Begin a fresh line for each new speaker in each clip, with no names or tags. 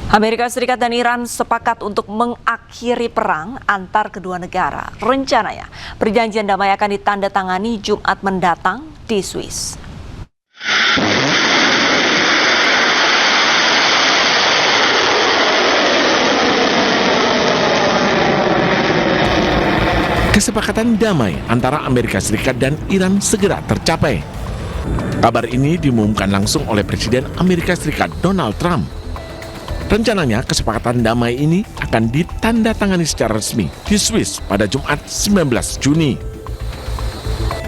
Amerika Serikat dan Iran sepakat untuk mengakhiri perang antar kedua negara. Rencananya, perjanjian damai akan ditandatangani Jumat mendatang di Swiss.
Kesepakatan damai antara Amerika Serikat dan Iran segera tercapai. Kabar ini diumumkan langsung oleh Presiden Amerika Serikat Donald Trump. Rencananya kesepakatan damai ini akan ditandatangani secara resmi di Swiss pada Jumat 19 Juni.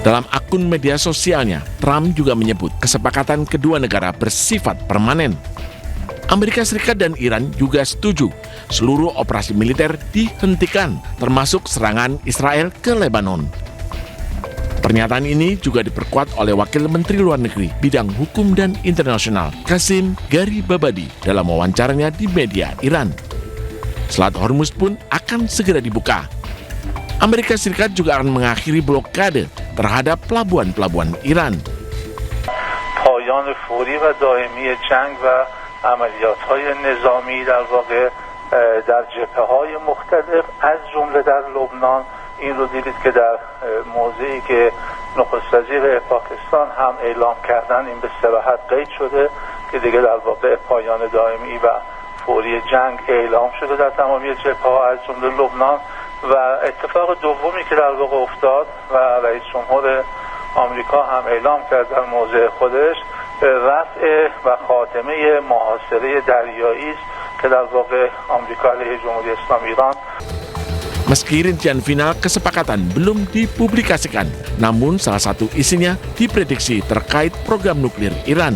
Dalam akun media sosialnya, Trump juga menyebut kesepakatan kedua negara bersifat permanen. Amerika Serikat dan Iran juga setuju seluruh operasi militer dihentikan, termasuk serangan Israel ke Lebanon. Pernyataan ini juga diperkuat oleh Wakil Menteri Luar Negeri Bidang Hukum dan Internasional Qasim Garibabadi dalam wawancaranya di media Iran. Selat Hormuz pun akan segera dibuka. Amerika Serikat juga akan mengakhiri blokade terhadap pelabuhan-pelabuhan Iran.
پایان فوری و دائمی جنگ و عملیات‌های نظامی در واقع در جبهه‌های مختلف از جمله در لبنان این رو دیدید که در موضعی که نخست وزیر پاکستان هم اعلام کردن این به صراحت قید شده که دیگه در واقع پایان دائمی و فوری جنگ اعلام شده در تمامی جبهه‌ها از جمله لبنان و اتفاق دومی که در واقع افتاد و رئیس جمهور آمریکا هم اعلام کرد در موضع خودش رفع و خاتمه محاصره دریایی است که در واقع آمریکا علیه جمهوری اسلامی ایران.
Meski rincian final kesepakatan belum dipublikasikan, namun salah satu isinya diprediksi terkait program nuklir Iran.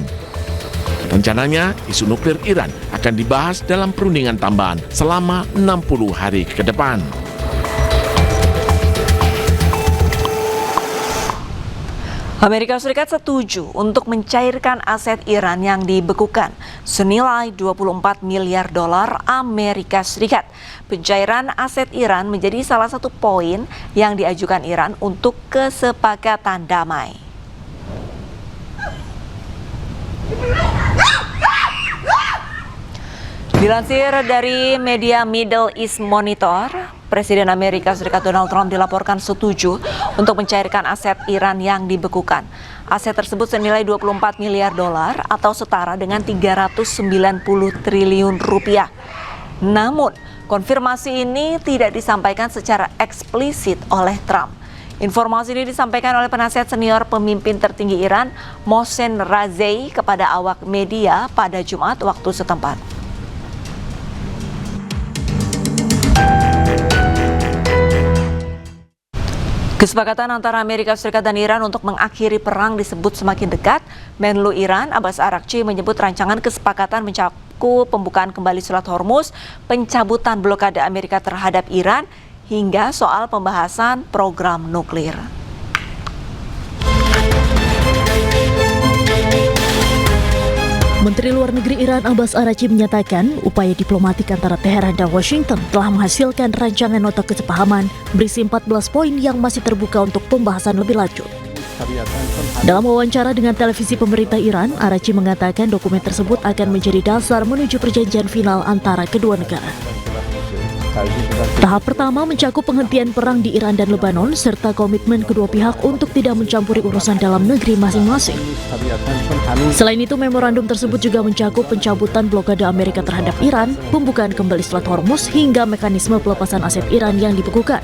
Rencananya, isu nuklir Iran akan dibahas dalam perundingan tambahan selama 60 hari ke depan.
Amerika Serikat setuju untuk mencairkan aset Iran yang dibekukan senilai 24 miliar dolar Amerika Serikat. Pencairan aset Iran menjadi salah satu poin yang diajukan Iran untuk kesepakatan damai. Dilansir dari media Middle East Monitor, Presiden Amerika Serikat Donald Trump dilaporkan setuju untuk mencairkan aset Iran yang dibekukan. Aset tersebut senilai 24 miliar dolar atau setara dengan 390 triliun rupiah. Namun, konfirmasi ini tidak disampaikan secara eksplisit oleh Trump. Informasi ini disampaikan oleh penasihat senior pemimpin tertinggi Iran, Mohsen Razei, kepada awak media pada Jumat waktu setempat. Kesepakatan antara Amerika Serikat dan Iran untuk mengakhiri perang disebut semakin dekat. Menlu Iran, Abbas Araghchi, menyebut rancangan kesepakatan mencakup pembukaan kembali Selat Hormuz, pencabutan blokade Amerika terhadap Iran, hingga soal pembahasan program nuklir.
Menteri Luar Negeri Iran Abbas Araghchi menyatakan upaya diplomatik antara Teheran dan Washington telah menghasilkan rancangan nota kesepahaman berisi 14 poin yang masih terbuka untuk pembahasan lebih lanjut. Dalam wawancara dengan televisi pemerintah Iran, Araghchi mengatakan dokumen tersebut akan menjadi dasar menuju perjanjian final antara kedua negara. Tahap pertama mencakup penghentian perang di Iran dan Lebanon serta komitmen kedua pihak untuk tidak mencampuri urusan dalam negeri masing-masing. Selain itu, memorandum tersebut juga mencakup pencabutan blokade Amerika terhadap Iran, pembukaan kembali Selat Hormuz, hingga mekanisme pelepasan aset Iran yang dibekukan.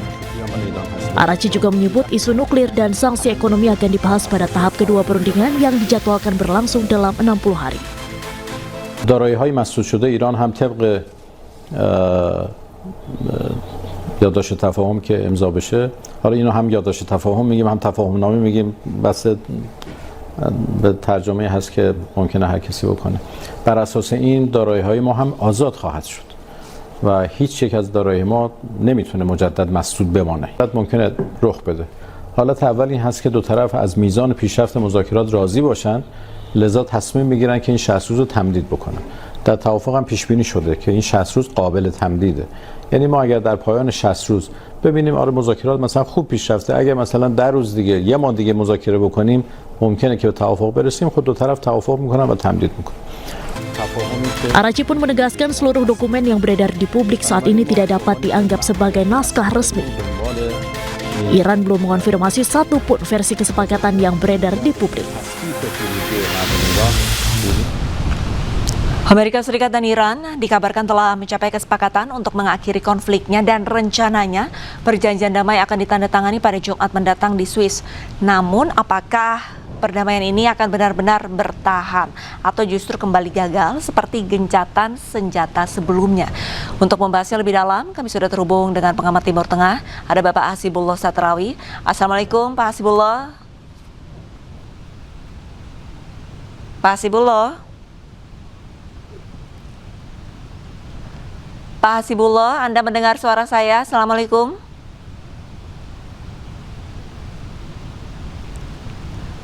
Araghchi juga menyebut isu nuklir dan sanksi ekonomi akan dibahas pada tahap kedua perundingan yang dijadwalkan berlangsung dalam 60 hari.
دارایی‌های مسدود شده ایران هم طبق یادداشت تفاهم که امضا بشه، حالا اینو هم یادداشت تفاهم میگیم هم تفاهم نامه میگیم، بس به ترجمه هست که ممکنه هر کسی بکنه. بر اساس این دارایی‌های ما هم آزاد خواهد شد و هیچ یک از دارایی ما نمیتونه مجدد مسدود بمانه. ممکنه رخ بده. حالت اول این هست که دو طرف از میزان پیشرفت مذاکرات راضی باشن، لذا تصمیم میگیرن که این 60 روز رو تمدید بکنن. در توافق هم پیش بینی شده که این 60 روز قابل تمدیده. یعنی ما اگر در پایان 60 روز ببینیم آره مذاکرات مثلا خوب پیش رفته، اگر مثلا 10 روز دیگه یه ماه دیگه مذاکره بکنیم ممکنه که به توافق برسیم، خود دو طرف توافق میکنن و تمدید میکنن.
Araghchi pun menegaskan seluruh dokumen yang beredar di publik saat ini tidak dapat dianggap sebagai naskah resmi. Iran belum mengonfirmasi satupun versi kesepakatan yang beredar di publik.
Amerika Serikat dan Iran dikabarkan telah mencapai kesepakatan untuk mengakhiri konfliknya dan rencananya perjanjian damai akan ditandatangani pada Jumat mendatang di Swiss. Namun apakah perdamaian ini akan benar-benar bertahan atau justru kembali gagal seperti gencatan senjata sebelumnya? Untuk membahasnya lebih dalam, kami sudah terhubung dengan pengamat Timur Tengah, ada Bapak Hasibullah Satrawi. Assalamualaikum Pak Hasibullah. Pak Hasibullah. Pak Hasibullah, Anda mendengar suara saya? Assalamualaikum.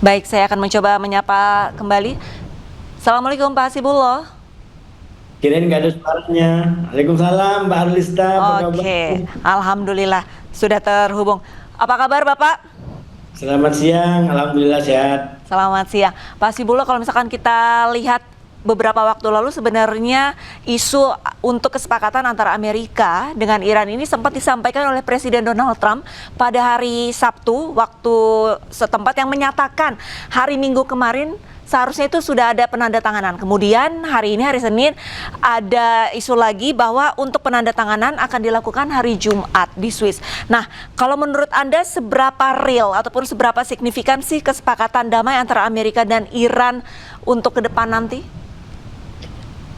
Baik, saya akan mencoba menyapa kembali. Assalamualaikum Pak Hasibullah.
Kirain nggak ada suaranya. Waalaikumsalam Mbak Arlista.
Oke, alhamdulillah sudah terhubung. Apa kabar Bapak?
Selamat siang, alhamdulillah sehat.
Selamat siang. Pak Hasibullah, kalau misalkan kita lihat beberapa waktu lalu sebenarnya isu untuk kesepakatan antara Amerika dengan Iran ini sempat disampaikan oleh Presiden Donald Trump pada hari Sabtu waktu setempat yang menyatakan hari Minggu kemarin seharusnya itu sudah ada penandatanganan. Kemudian hari ini hari Senin ada isu lagi bahwa untuk penandatanganan akan dilakukan hari Jumat di Swiss. Nah, kalau menurut Anda seberapa real ataupun seberapa signifikan sih kesepakatan damai antara Amerika dan Iran untuk ke depan nanti?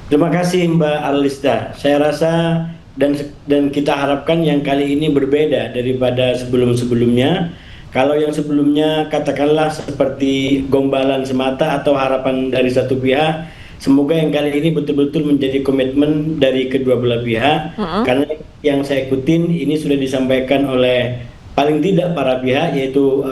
Terima kasih Mbak Arlista. Saya rasa dan kita harapkan yang kali ini berbeda daripada sebelum-sebelumnya. Kalau yang sebelumnya katakanlah seperti gombalan semata atau harapan dari satu pihak, semoga yang kali ini betul-betul menjadi komitmen dari kedua belah pihak. Karena yang saya ikutin ini sudah disampaikan oleh paling tidak para pihak, yaitu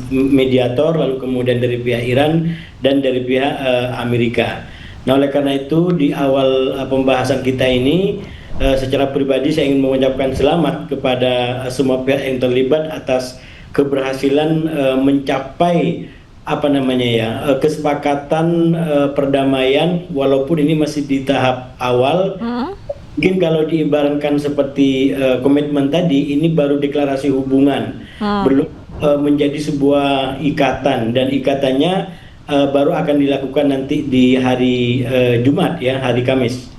mediator, lalu kemudian dari pihak Iran dan dari pihak Amerika. Nah, oleh karena itu di awal pembahasan kita ini secara pribadi saya ingin mengucapkan selamat kepada semua pihak yang terlibat atas keberhasilan mencapai kesepakatan perdamaian walaupun ini masih di tahap awal. Mungkin kalau diibaratkan seperti komitmen tadi, ini baru deklarasi hubungan, belum menjadi sebuah ikatan, dan ikatannya baru akan dilakukan nanti di hari Jumat, ya, hari Kamis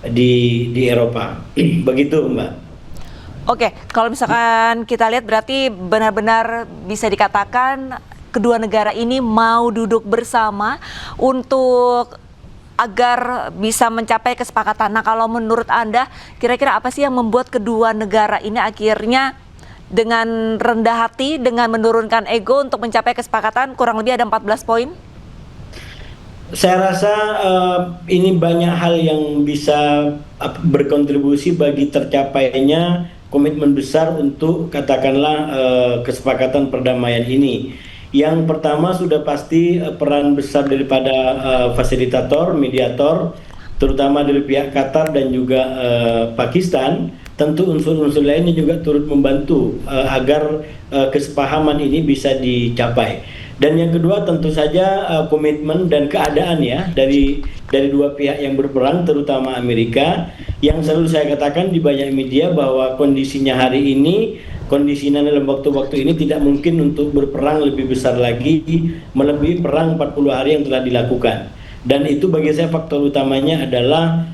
di Eropa. Begitu Mbak.
Oke, kalau misalkan kita lihat berarti benar-benar bisa dikatakan kedua negara ini mau duduk bersama untuk agar bisa mencapai kesepakatan. Nah, kalau menurut Anda kira-kira apa sih yang membuat kedua negara ini akhirnya dengan rendah hati, dengan menurunkan ego untuk mencapai kesepakatan? Kurang lebih ada 14 poin.
Saya rasa ini banyak hal yang bisa berkontribusi bagi tercapainya komitmen besar untuk katakanlah kesepakatan perdamaian ini. Yang pertama sudah pasti peran besar daripada fasilitator, mediator, terutama dari pihak Qatar dan juga Pakistan. Tentu unsur-unsur lainnya juga turut membantu agar kesepahaman ini bisa dicapai. Dan yang kedua tentu saja komitmen dan keadaan, ya, dari dua pihak yang berperang, terutama Amerika, yang selalu saya katakan di banyak media bahwa kondisinya hari ini, kondisinya dalam waktu-waktu ini tidak mungkin untuk berperang lebih besar lagi melebihi perang 40 hari yang telah dilakukan. Dan itu bagi saya faktor utamanya adalah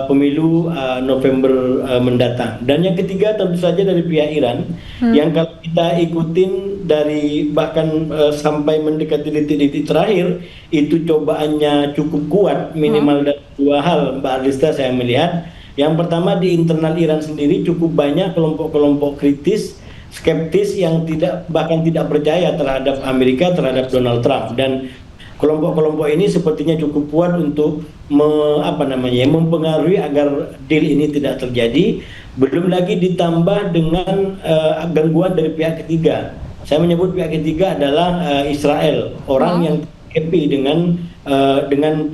pemilu November mendatang. Dan yang ketiga tentu saja dari pihak Iran, yang kalau kita ikutin dari bahkan sampai mendekati detik-detik terakhir, itu cobaannya cukup kuat, minimal dari dua hal Mbak Arlista saya melihat. Yang pertama, di internal Iran sendiri cukup banyak kelompok-kelompok kritis, skeptis yang bahkan tidak percaya terhadap Amerika, terhadap Donald Trump. Dan kelompok-kelompok ini sepertinya cukup kuat untuk mempengaruhi agar deal ini tidak terjadi. Belum lagi ditambah dengan gangguan dari pihak ketiga. Saya menyebut pihak ketiga adalah Israel, orang yang happy dengan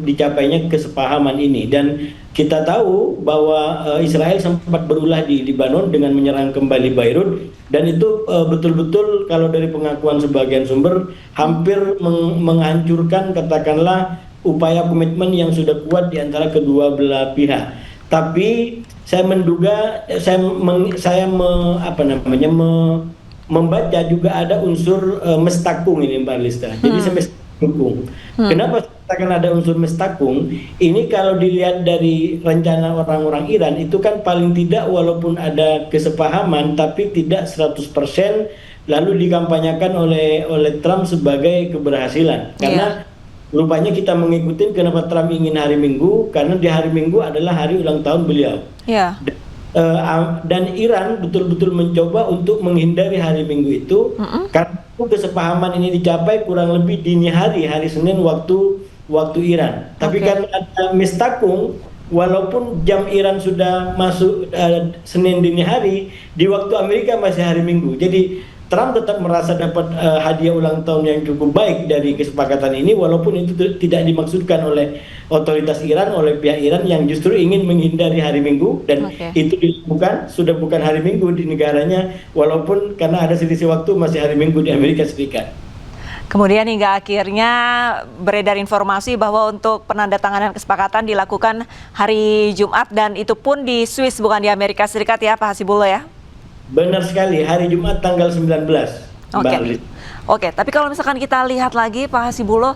dicapainya kesepahaman ini. Dan kita tahu bahwa Israel sempat berulah di Lebanon dengan menyerang kembali Beirut, dan itu betul-betul kalau dari pengakuan sebagian sumber hampir menghancurkan katakanlah upaya komitmen yang sudah kuat di antara kedua belah pihak. Tapi saya menduga, membaca juga ada unsur mestakung ini Mbak Lista. Jadi saya mestakung. Kenapa saya katakan ada unsur mestakung? Ini kalau dilihat dari rencana orang-orang Iran itu kan paling tidak walaupun ada kesepahaman tapi tidak 100% lalu dikampanyekan oleh Trump sebagai keberhasilan. Karena rupanya kita mengikuti kenapa Trump ingin hari Minggu, karena di hari Minggu adalah hari ulang tahun beliau. Dan Iran betul-betul mencoba untuk menghindari hari Minggu itu, karena kesepahaman ini dicapai kurang lebih dini hari Senin waktu Iran. Tapi karena ada mistakung, walaupun jam Iran sudah masuk Senin dini hari, di waktu Amerika masih hari Minggu. Jadi Trump tetap merasa dapat hadiah ulang tahun yang cukup baik dari kesepakatan ini, walaupun itu tidak dimaksudkan oleh otoritas Iran, oleh pihak Iran yang justru ingin menghindari hari Minggu, dan itu dilakukan sudah bukan hari Minggu di negaranya, walaupun karena ada selisih waktu masih hari Minggu di Amerika Serikat.
Kemudian hingga akhirnya beredar informasi bahwa untuk penandatanganan kesepakatan dilakukan hari Jumat, dan itu pun di Swiss bukan di Amerika Serikat ya Pak Hasibullah ya?
Benar sekali, hari Jumat tanggal 19.
Oke, tapi kalau misalkan kita lihat lagi Pak Hasibullah,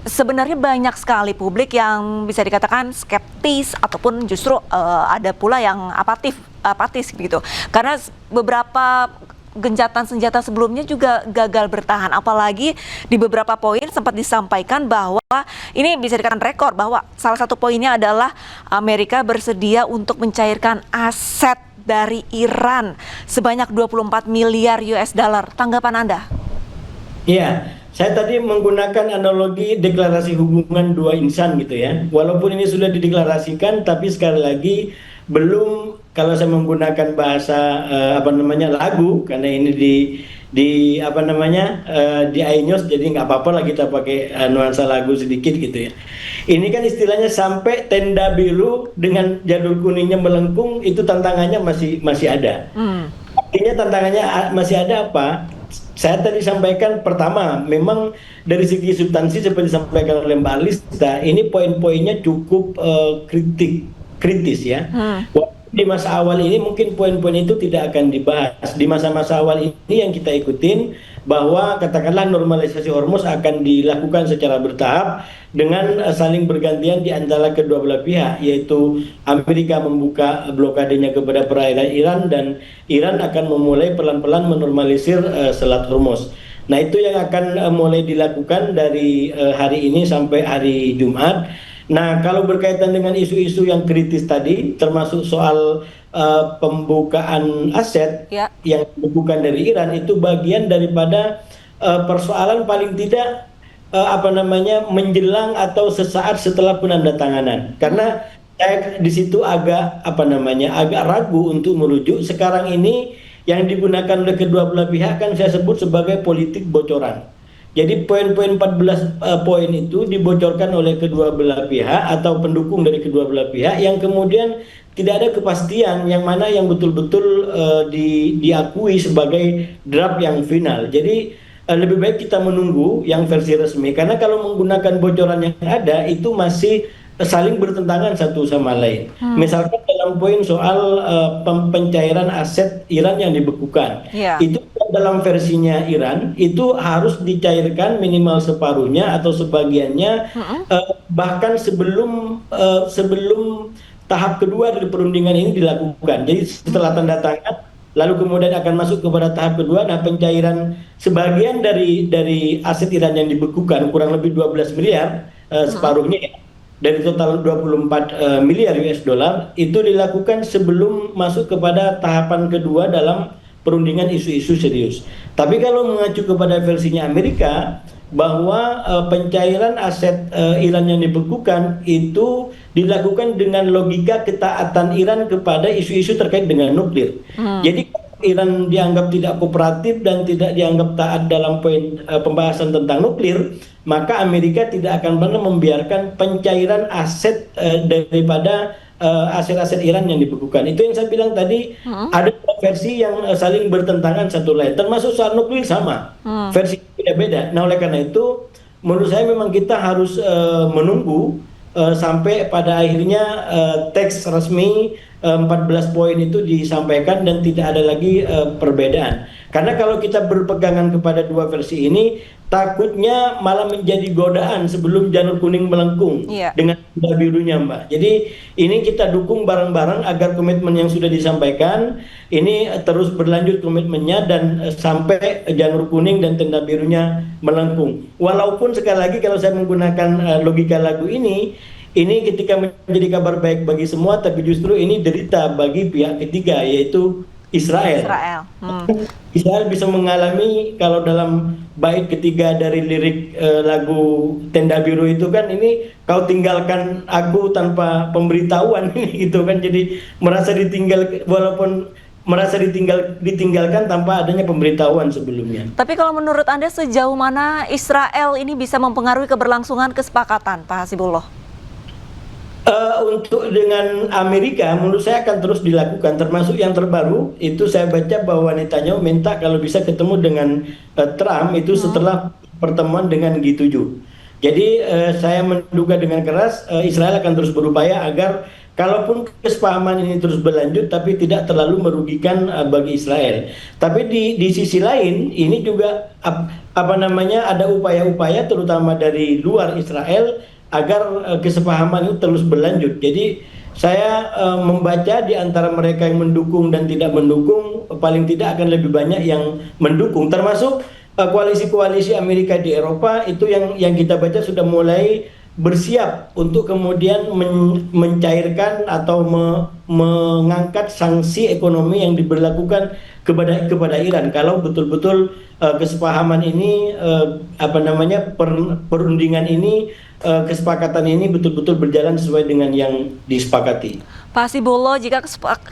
sebenarnya banyak sekali publik yang bisa dikatakan skeptis ataupun justru ada pula yang apatis gitu. Karena beberapa gencatan senjata sebelumnya juga gagal bertahan, apalagi di beberapa poin sempat disampaikan bahwa ini bisa dikatakan rekor, bahwa salah satu poinnya adalah Amerika bersedia untuk mencairkan aset dari Iran sebanyak 24 miliar US dollar. Tanggapan Anda?
Iya, saya tadi menggunakan analogi deklarasi hubungan dua insan gitu ya. Walaupun ini sudah dideklarasikan, tapi sekali lagi belum, kalau saya menggunakan bahasa lagu, karena ini di iNews, jadi nggak apa-apa lah kita pakai nuansa lagu sedikit gitu ya. Ini kan istilahnya sampai tenda biru dengan jadul kuningnya melengkung, itu tantangannya masih ada. Artinya tantangannya masih ada apa? Saya tadi sampaikan, pertama, memang dari segi substansi seperti disampaikan oleh Mbak Lista, ini poin-poinnya cukup kritis ya. Di masa awal ini mungkin poin-poin itu tidak akan dibahas. Di masa-masa awal ini yang kita ikutin bahwa katakanlah normalisasi Hormuz akan dilakukan secara bertahap dengan saling bergantian di antara kedua belah pihak, yaitu Amerika membuka blokadenya kepada perairan Iran dan Iran akan memulai pelan-pelan menormalisir Selat Hormuz. Nah, itu yang akan mulai dilakukan dari hari ini sampai hari Jumat. Nah, kalau berkaitan dengan isu-isu yang kritis tadi, termasuk soal pembukaan aset yang bukan dari Iran, itu bagian daripada persoalan paling tidak menjelang atau sesaat setelah penandatanganan. Karena saya di situ agak ragu untuk merujuk. Sekarang ini yang digunakan oleh kedua belah pihak kan saya sebut sebagai politik bocoran. Jadi poin-poin 14 poin itu dibocorkan oleh kedua belah pihak atau pendukung dari kedua belah pihak, yang kemudian tidak ada kepastian yang mana yang betul-betul diakui sebagai draft yang final. Jadi lebih baik kita menunggu yang versi resmi, karena kalau menggunakan bocoran yang ada itu masih saling bertentangan satu sama lain. Misalkan dalam poin soal pencairan aset Iran yang dibekukan, itu dalam versinya Iran itu harus dicairkan minimal separuhnya atau sebagiannya, bahkan sebelum tahap kedua dari perundingan ini dilakukan. Jadi setelah tanda tangan, lalu kemudian akan masuk kepada tahap kedua. Nah, pencairan sebagian dari aset Iran yang dibekukan kurang lebih 12 miliar, separuhnya dari total 24 miliar US dollar itu dilakukan sebelum masuk kepada tahapan kedua dalam perundingan isu-isu serius. Tapi kalau mengacu kepada versinya Amerika, bahwa pencairan aset Iran yang dibekukan itu dilakukan dengan logika ketaatan Iran kepada isu-isu terkait dengan nuklir. Jadi Iran dianggap tidak kooperatif dan tidak dianggap taat dalam poin pembahasan tentang nuklir, maka Amerika tidak akan pernah membiarkan pencairan aset daripada aset-aset Iran yang dibekukan. Itu yang saya bilang tadi, ada versi yang saling bertentangan satu lain, termasuk soal nuklir sama, versi beda-beda. Nah, oleh karena itu menurut saya memang kita harus menunggu sampai pada akhirnya teks resmi 14 poin itu disampaikan dan tidak ada lagi perbedaan. Karena kalau kita berpegangan kepada dua versi ini, takutnya malah menjadi godaan sebelum janur kuning melengkung dengan tanda birunya, Mbak. Jadi ini kita dukung bareng-bareng agar komitmen yang sudah disampaikan ini terus berlanjut komitmennya dan sampai janur kuning dan tanda birunya melengkung. Walaupun sekali lagi kalau saya menggunakan logika lagu ini ketika menjadi kabar baik bagi semua, tapi justru ini derita bagi pihak ketiga, yaitu Israel. Israel bisa mengalami, kalau dalam bait ketiga dari lirik lagu Tenda Biru itu kan, ini kau tinggalkan aku tanpa pemberitahuan gitu kan, jadi merasa ditinggal, walaupun merasa ditinggalkan tanpa adanya pemberitahuan sebelumnya.
Tapi kalau menurut Anda sejauh mana Israel ini bisa mempengaruhi keberlangsungan kesepakatan, Pak Hasibullah?
Untuk dengan Amerika menurut saya akan terus dilakukan, termasuk yang terbaru itu saya baca bahwa Netanyahu minta kalau bisa ketemu dengan Trump itu setelah pertemuan dengan G7. Jadi saya menduga dengan keras Israel akan terus berupaya agar kalaupun kesepahaman ini terus berlanjut tapi tidak terlalu merugikan bagi Israel. Tapi di sisi lain ini juga ada upaya-upaya terutama dari luar Israel agar kesepahaman itu terus berlanjut. Jadi saya membaca di antara mereka yang mendukung dan tidak mendukung, paling tidak akan lebih banyak yang mendukung, termasuk koalisi-koalisi Amerika di Eropa itu yang kita baca sudah mulai bersiap untuk kemudian mencairkan atau mengangkat sanksi ekonomi yang diberlakukan kepada Iran kalau betul-betul kesepahaman ini perundingan ini kesepakatan ini betul-betul berjalan sesuai dengan yang disepakati.
Pak Hasibullah, jika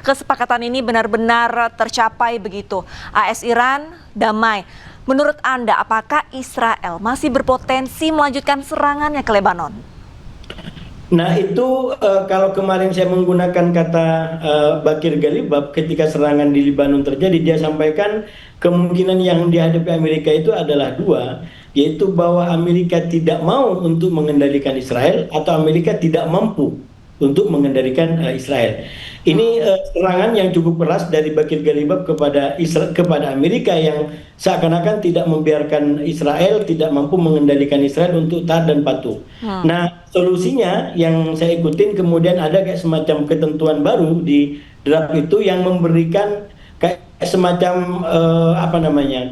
kesepakatan ini benar-benar tercapai begitu, AS Iran damai, menurut Anda apakah Israel masih berpotensi melanjutkan serangannya ke Lebanon?
Nah itu kalau kemarin saya menggunakan kata Bakir Galibab ketika serangan di Lebanon terjadi, dia sampaikan kemungkinan yang dihadapi Amerika itu adalah dua, yaitu bahwa Amerika tidak mau untuk mengendalikan Israel atau Amerika tidak mampu untuk mengendalikan Israel. Ini serangan yang cukup keras dari Bakir Galibab kepada Amerika yang seakan-akan tidak membiarkan Israel, tidak mampu mengendalikan Israel untuk taat dan patuh. Nah, solusinya yang saya ikutin kemudian ada kayak semacam ketentuan baru di draft itu yang memberikan kayak semacam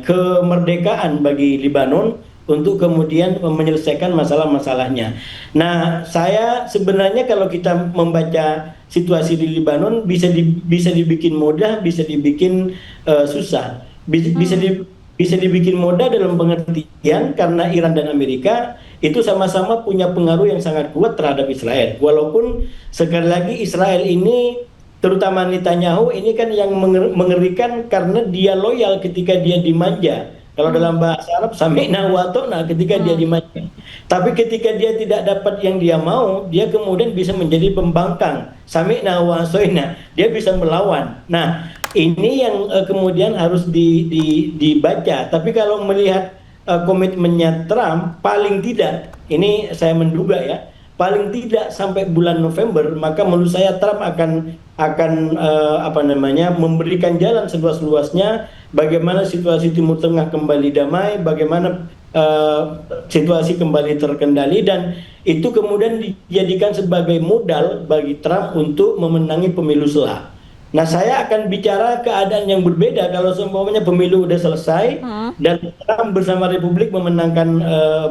kemerdekaan bagi Lebanon untuk kemudian menyelesaikan masalah-masalahnya. Nah, saya sebenarnya kalau kita membaca situasi di Lebanon bisa dibikin mudah, bisa dibikin susah. Bisa dibikin mudah dalam pengertian karena Iran dan Amerika itu sama-sama punya pengaruh yang sangat kuat terhadap Israel. Walaupun sekali lagi Israel ini, terutama Netanyahu ini kan yang mengerikan karena dia loyal ketika dia dimanja. Kalau dalam bahasa Arab sami'na wa ata'na, ketika dia dimanja. Tapi ketika dia tidak dapat yang dia mau, dia kemudian bisa menjadi pembangkang. Sami'na wa asoina, dia bisa melawan. Nah, ini yang kemudian harus dibaca. Tapi kalau melihat komitmennya Trump, paling tidak, ini saya menduga ya, paling tidak sampai bulan November, maka menurut saya Trump akan memberikan jalan seluas-luasnya bagaimana situasi Timur Tengah kembali damai, bagaimana situasi kembali terkendali, dan itu kemudian dijadikan sebagai modal bagi Trump untuk memenangi pemilu selah. Nah, saya akan bicara keadaan yang berbeda kalau seumpamanya pemilu udah selesai dan Trump bersama Republik memenangkan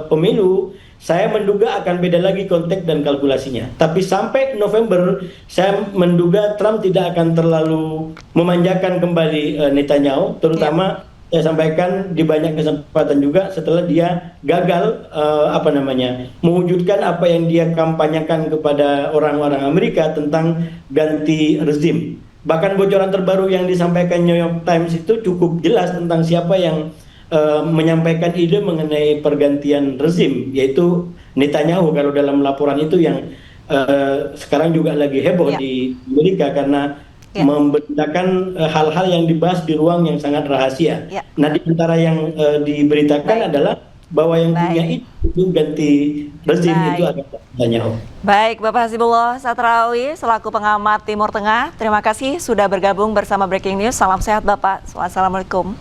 pemilu. Saya menduga akan beda lagi konteks dan kalkulasinya. Tapi sampai November, saya menduga Trump tidak akan terlalu memanjakan kembali Netanyahu, terutama saya sampaikan di banyak kesempatan juga setelah dia gagal mewujudkan apa yang dia kampanyekan kepada orang-orang Amerika tentang ganti rezim. Bahkan bocoran terbaru yang disampaikan New York Times itu cukup jelas tentang siapa yang menyampaikan ide mengenai pergantian rezim, yaitu Netanyahu. Kalau dalam laporan itu yang sekarang juga lagi heboh di Amerika karena memberitakan hal-hal yang dibahas di ruang yang sangat rahasia. Nah, di antara yang diberitakan adalah bahwa yang punya itu ganti rezim itu
Baik.
agak banyak.
Baik, Bapak Hasibullah Satrawi selaku pengamat Timur Tengah, terima kasih sudah bergabung bersama Breaking News. Salam sehat Bapak. Wassalamualaikum.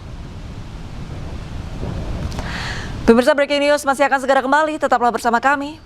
Pemirsa, Breaking News masih akan segera kembali, tetaplah bersama kami.